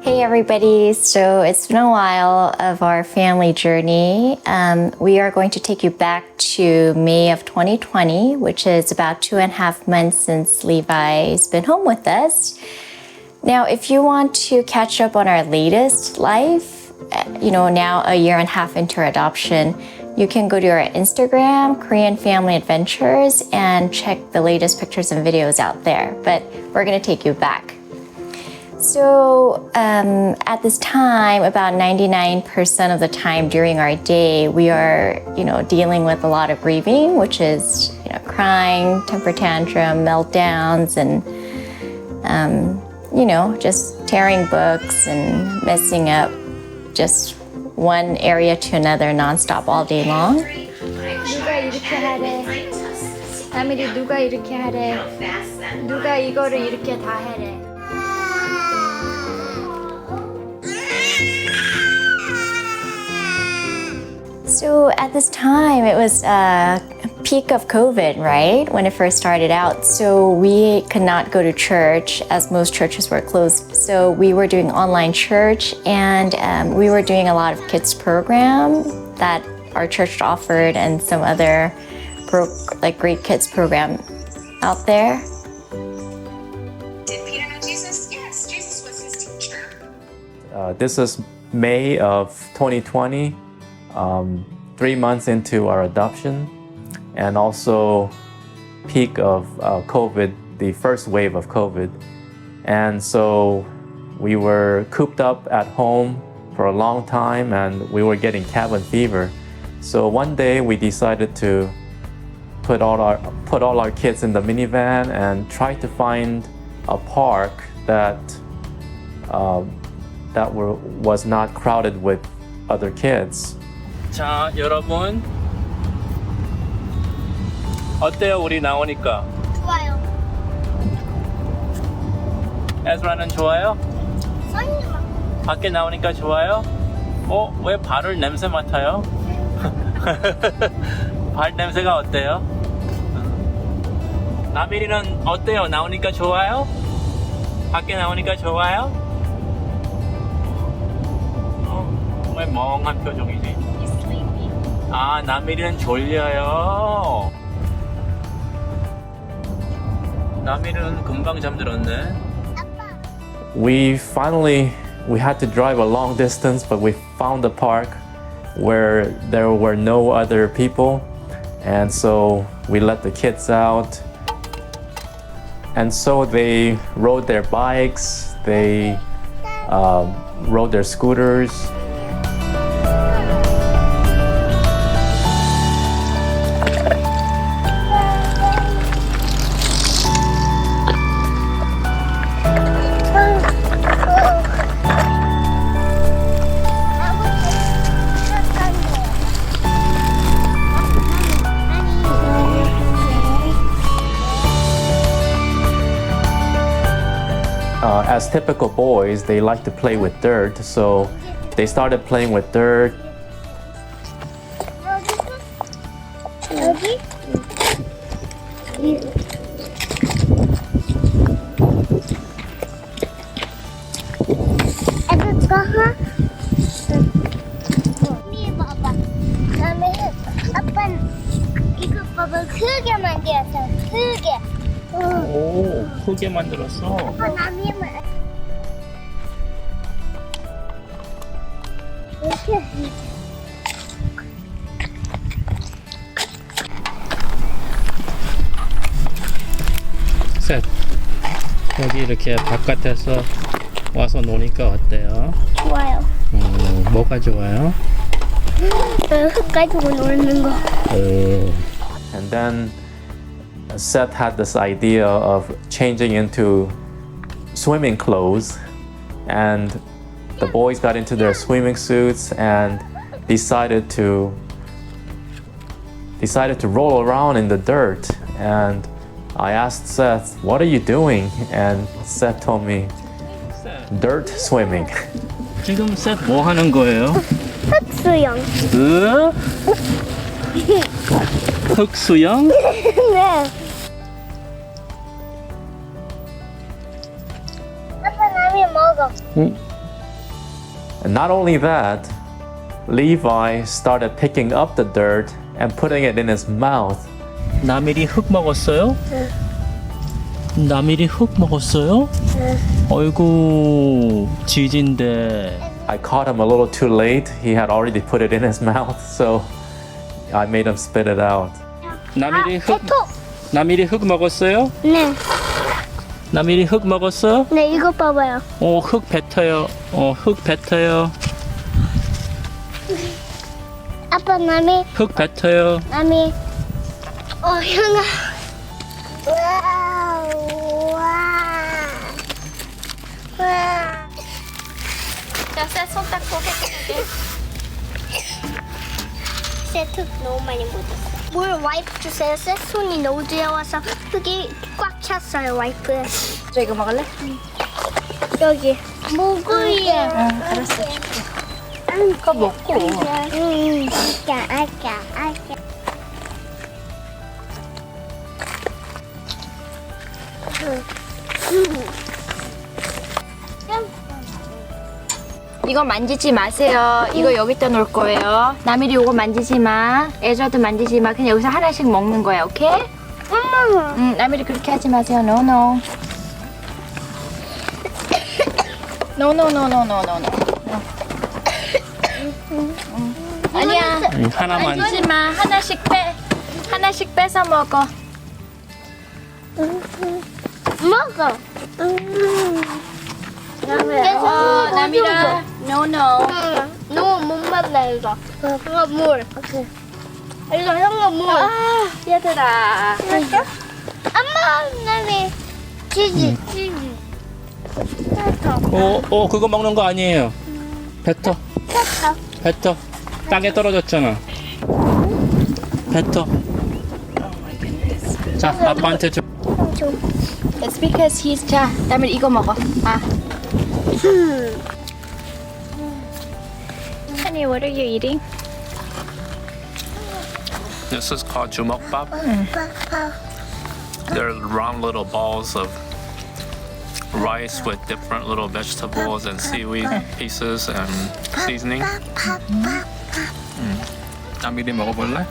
Hey everybody, so it's been a while of our family journey. We are going to take you back to May of 2020, which is about 2.5 months since Levi's been home with us. Now, if you want to catch up on our latest life, now a year and a half into our adoption, you can go to our Instagram, Korean Family Adventures, and check the latest pictures and videos out there. But we're gonna take you back. So at this time, about 99% of the time during our day, we are, dealing with a lot of grieving, which is, crying, temper tantrum, meltdowns, and, just tearing books and messing up just one area to another nonstop all day long. 누가 이렇게 하래? 나미리 누가 이렇게 하래? 누가 이거를 이렇게 다 해래? So at this time, it was peak of COVID, right? When it first started out. So we could not go to church as most churches were closed. So we were doing online church, and we were doing a lot of kids program that our church offered and some other great kids program out there. Did Peter know Jesus? Yes, Jesus was his teacher. This is May of 2020. 3 months into our adoption, and also peak of COVID, the first wave of COVID. And so we were cooped up at home for a long time, and we were getting cabin fever. So one day we decided to put all our kids in the minivan and try to find a park that was not crowded with other kids. 자, 여러분 어때요? 우리 나오니까 좋아요. 에스라는 좋아요? 선이만. 밖에 나오니까 좋아요? 왜 발을 냄새 맡아요? 발 냄새가 어때요? 나미리는 어때요? 나오니까 좋아요? 밖에 나오니까 좋아요? 왜 멍한 표정이지? 아, 나미리는 졸려요. 나미리는 금방 잠들었네. We had to drive a long distance, but we found a park where there were no other people, and so we let the kids out. And so they rode their bikes, they rode their scooters. As typical boys, they like to play with dirt, so they started playing with dirt. 여기? 애들 가하? 미 봐봐. 다음에 아빠는 이거 봐봐. 크게 만들었어. 크게. 오, 크게 만들었어. 아빠 남이만 이렇게. 셋. 여기 이렇게 바깥에서 와서 노니까 어때요? 좋아요. 뭐가 좋아요? 흙 가지고 노는 거. And then Seth had this idea of changing into swimming clothes, and the boys got into their swimming suits and decided to roll around in the dirt. And I asked Seth, "What are you doing?" And Seth told me, "Dirt swimming." 지금 셋 뭐 하는 거예요? 흙수영. 흙수영? 네. 아빠 남이 먹어. 응? And not only that, Levi started picking up the dirt and putting it in his mouth. 나밀이 흙 먹었어요? 나밀이 흙 먹었어요? 어이구 지진데. I caught him a little too late. He had already put it in his mouth, so I made him spit it out. 나밀이 흙 먹었어요? 네, 나밀이 흙 먹었어? 네, 이거 봐봐요. 흙 뱉어요. 흙 뱉어요. 아빠, 남이, 흙 뱉어요. 남이. 형아. 와. 자, 손 닦고 깨끗하게. 세트 너무 많이 묻었어. 물 와이프 주세요. 세 손이 너무 들어와서 흙이 꽉 찼어요, 와이프에. 저 이거 먹을래? 여기. 목을요. 알았어. 그거 먹고. 아까. 이거 만지지 마세요. 이거 여기다 놓을 거예요. 나밀이 이거 만지지 마. 애저도 만지지 마. 그냥 여기서 하나씩 먹는 거야, 오케이? 나밀이 그렇게 하지 마세요. No, no. No, no, no, no, no, no, no. 아니야. 하나만. 만지지 마. 하나씩 빼. 하나씩 빼서 먹어. 먹어. 나밀아. No, no. 너무 못 만나 이거. 형아 물. 이거 형아 물. 얘들아. 엄마 나미. 치즈. 그거 먹는 거 아니에요. 뱉어. 뱉어. 땅에 떨어졌잖아. 뱉어. 자, 아빠한테 줘. It's because he's 자. 나밀 이거 먹어. Honey, what are you eating? This is called jumokbap. They're round little balls of rice with different little vegetables and seaweed pieces and seasoning. 나미리 먹어볼래?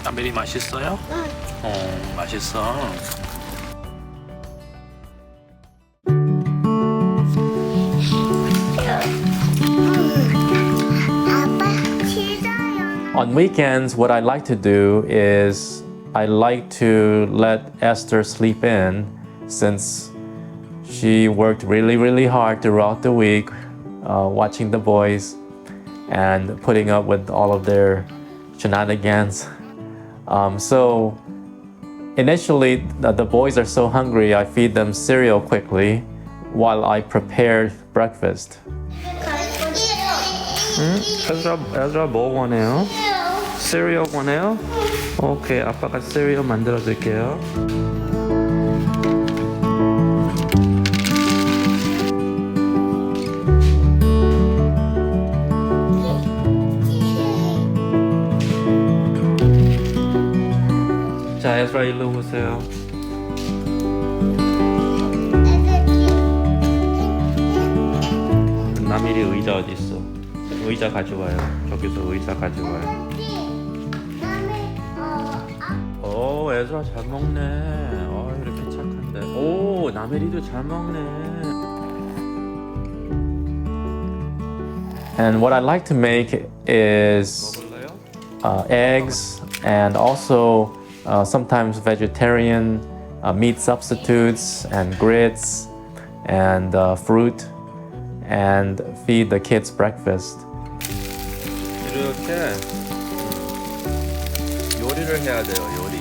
나미리 맛있어요? 맛있어. On weekends, what I like to do is I like to let Esther sleep in since she worked really, really hard throughout the week watching the boys and putting up with all of their shenanigans. So initially, the boys are so hungry, I feed them cereal quickly while I prepare breakfast. 에즈라 뭐 원해요? 시리얼 원해요? 오케이, 아빠가 시리얼 만들어 줄게요. 자, 에즈라 일로 오세요. 나밀이 의자 어디 있어? 의자 가져와요. 저기서 의자 가져와요. 오, 에즈라 잘 먹네. 이렇게 착한데. 오, 나밀이도 잘 먹네. And what I like to make is 먹을래요? eggs and also sometimes vegetarian meat substitutes and grits and fruit and feed the kids breakfast. 이렇게 요리를 해야 돼요. 요리.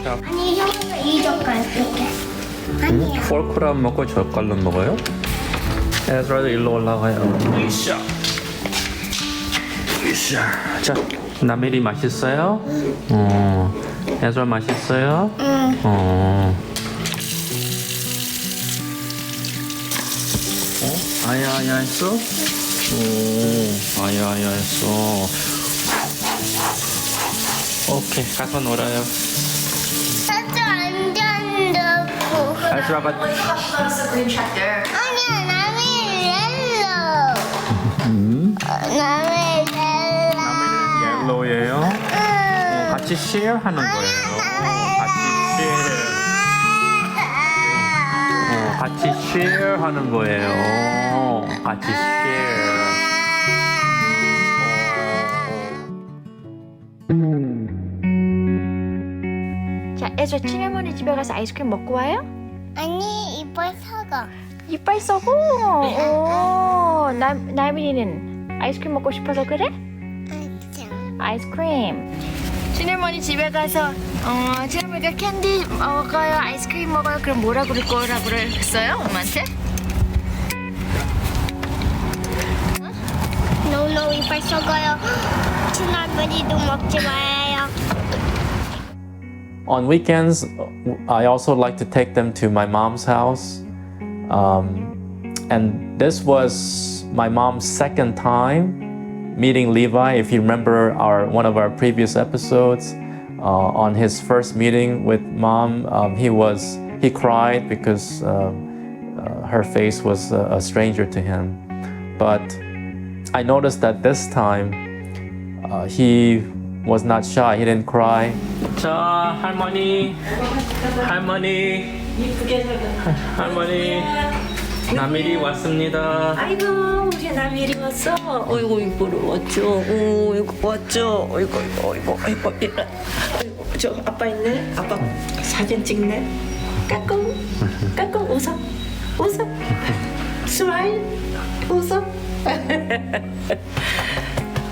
아니 형아 이 젓갈 이렇게. 아니야. 포크로 안 먹고 젓갈로 먹어요? 에즈라도 일로 올라가요. 으쌰. 으쌰. 자, 나밀이 맛있어요? 에즈라 맛있어요? 응. 아야아야 했어? 오, 아야아야 했어. 오케이, 가서 놀아요. 나도 안 잔다고. 알수아가 아니야, 나는 옐로우. 나는 옐로우. 옐로우예요. 같이 share 하는 거예요. 같이 share 하는 거예요. 같이 share. 자, 에저 친할머니 집에 가서 아이스크림 먹고 와요? 아니, 이빨 사과. 이빨 썩어. 오, 나미리는 아이스크림 먹고 싶어서 그래? 아이스크림. 친할머니 집에 가서 친할머니가 캔디 먹어요, 아이스크림 먹어요. 그럼 뭐라 그럴 거라고 그랬어요, 엄마한테? 노노 이빨 썩어요. 친할머니도 먹지 말아요. On weekends, I also like to take them to my mom's house. And this was my mom's second time meeting Levi. If you remember one of our previous episodes, on his first meeting with mom, he cried because her face was a stranger to him. But I noticed that this time he was not shy. He didn't cry. 자, 할머니. 나미리 왔습니다. 아이고 우리 나미리 왔어. 어이구 이쁘로 왔죠. 어이구 왔죠. 어이구 이라. 어이구 저 아빠 있네. 아빠 사진 찍네. 까꿍 웃어. 스마일 웃어.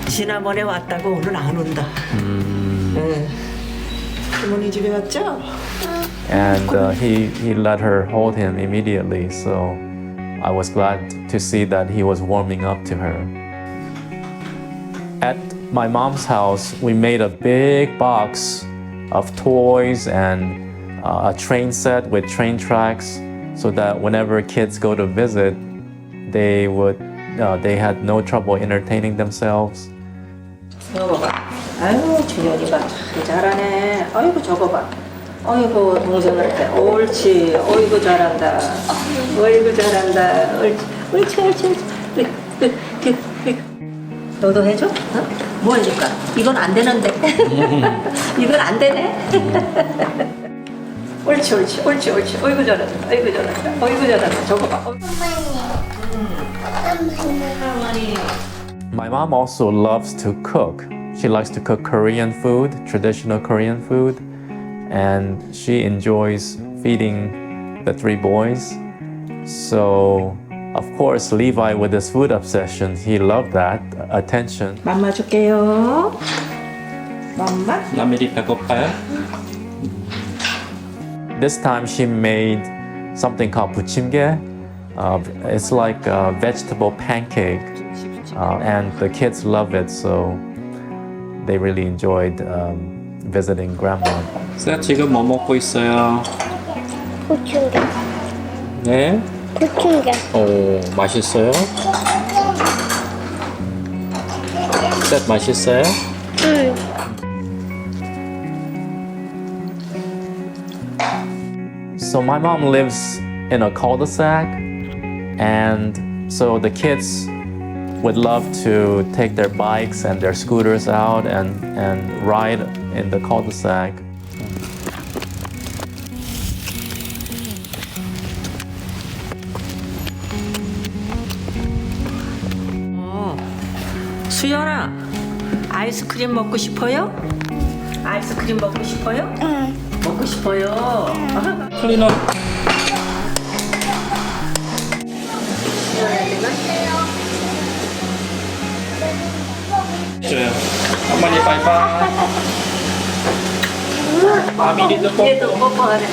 지난번에 왔다고 오늘 안 온다. 응. 할머니 집에 왔죠? And he let her hold him immediately. So I was glad to see that he was warming up to her. At my mom's house, we made a big box of toys and a train set with train tracks so that whenever kids go to visit, they had no trouble entertaining themselves. 저거 봐. 아유 준현이가 참 잘하네. 아이고 저거 봐. 어이구 동생한테 옳지. 어이구 잘한다. 어이구 잘한다. 옳지. 너도 해줘? 어? 뭐 해줄까? 이건 안 되는데. 이건 안 되네. 옳지. 어이구 잘한다. 저거 봐. 할머니. My mom also loves to cook. She likes to cook Korean food, traditional Korean food, and she enjoys feeding the three boys. So, of course, Levi, with his food obsession, he loved that attention. 맘마 줄게요. 맘마? 나미리 배고파요? This time she made something called buchimge. It's like a vegetable pancake, and the kids love it, so they really enjoyed visiting grandma. 쌤 지금 뭐 먹고 있어요? 고추게. 네? 고추게. 오, 맛있어요? 쌤 맛있어요? 응. So my mom lives in a cul-de-sac, and so the kids would love to take their bikes and their scooters out and ride in the cul-de-sac. 수연아, 아이스크림 먹고 싶어요? 아이스크림 먹고 싶어요? 응. 먹고 싶어요. 클리너. 줘요. 어머니 바이바이. 나미리도 뽀뽀. 얘도 뽀뽀하네.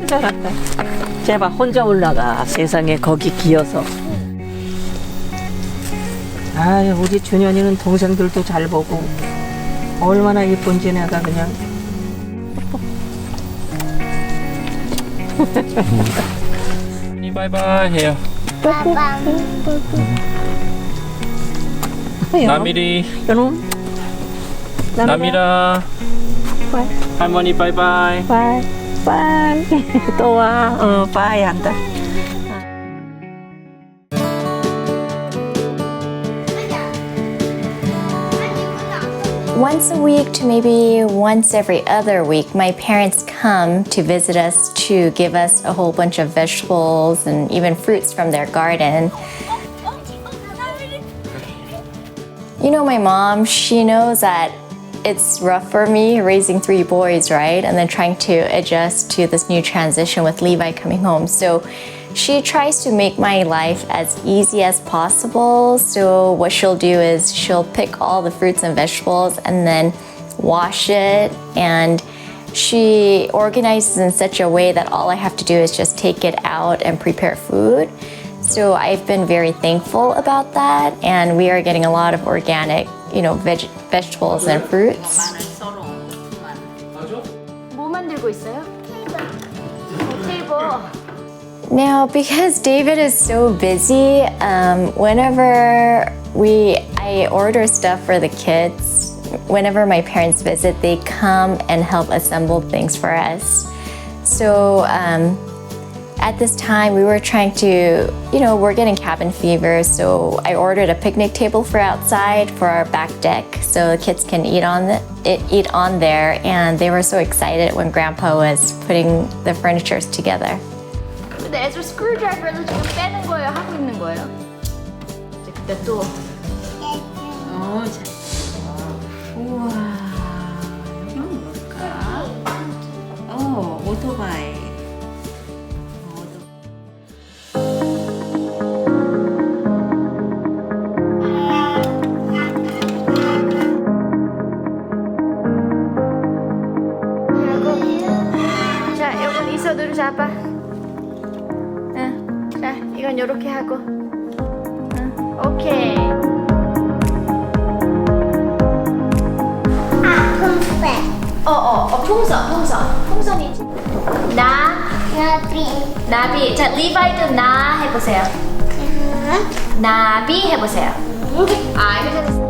잘한다. 제발 혼자 올라가. 세상에 거기 기어서. 아유 우리 준현이는 동생들도 잘 보고 얼마나 예쁜지 내가 그냥. 바이바이 해요. 나미리. 나미라. 할머니 바이바이. 빠이 또 와. 빠이 한다. Once a week to maybe once every other week, my parents come to visit us to give us a whole bunch of vegetables and even fruits from their garden. You know, my mom, she knows that it's rough for me raising 3 boys, right? And then trying to adjust to this new transition with Levi coming home. So she tries to make my life as easy as possible. So what she'll do is she'll pick all the fruits and vegetables and then wash it. And she organizes in such a way that all I have to do is just take it out and prepare food. So I've been very thankful about that. And we are getting a lot of organic, vegetables and fruits. 뭐 만들고 있어요? 테이블. Now, because David is so busy, whenever I order stuff for the kids, whenever my parents visit, they come and help assemble things for us. So at this time, we were trying to, we're getting cabin fever, so I ordered a picnic table for outside for our back deck, so the kids can eat on there. And they were so excited when Grandpa was putting the furnitures together. 근데 에즈라 스크루드라이버로 지금 빼는 거예요? 하고 있는 거예요? 이제 그때 또 우와. 이건 뭘까? 오토바이. 자, 이건 이서두루 잡아. 응. 자, 이건 요렇게 하고. 응. 오케이. 풍선이지. 나비. 자, 리바이도 나 해보세요. 나비 해보세요. 아, 이거 잘했어.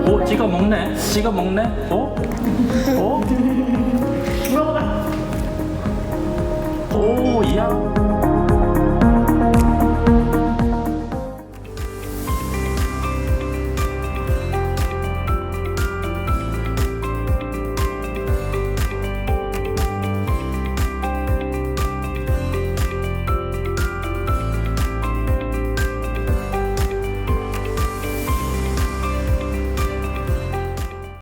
오, 찍어 먹네. 오?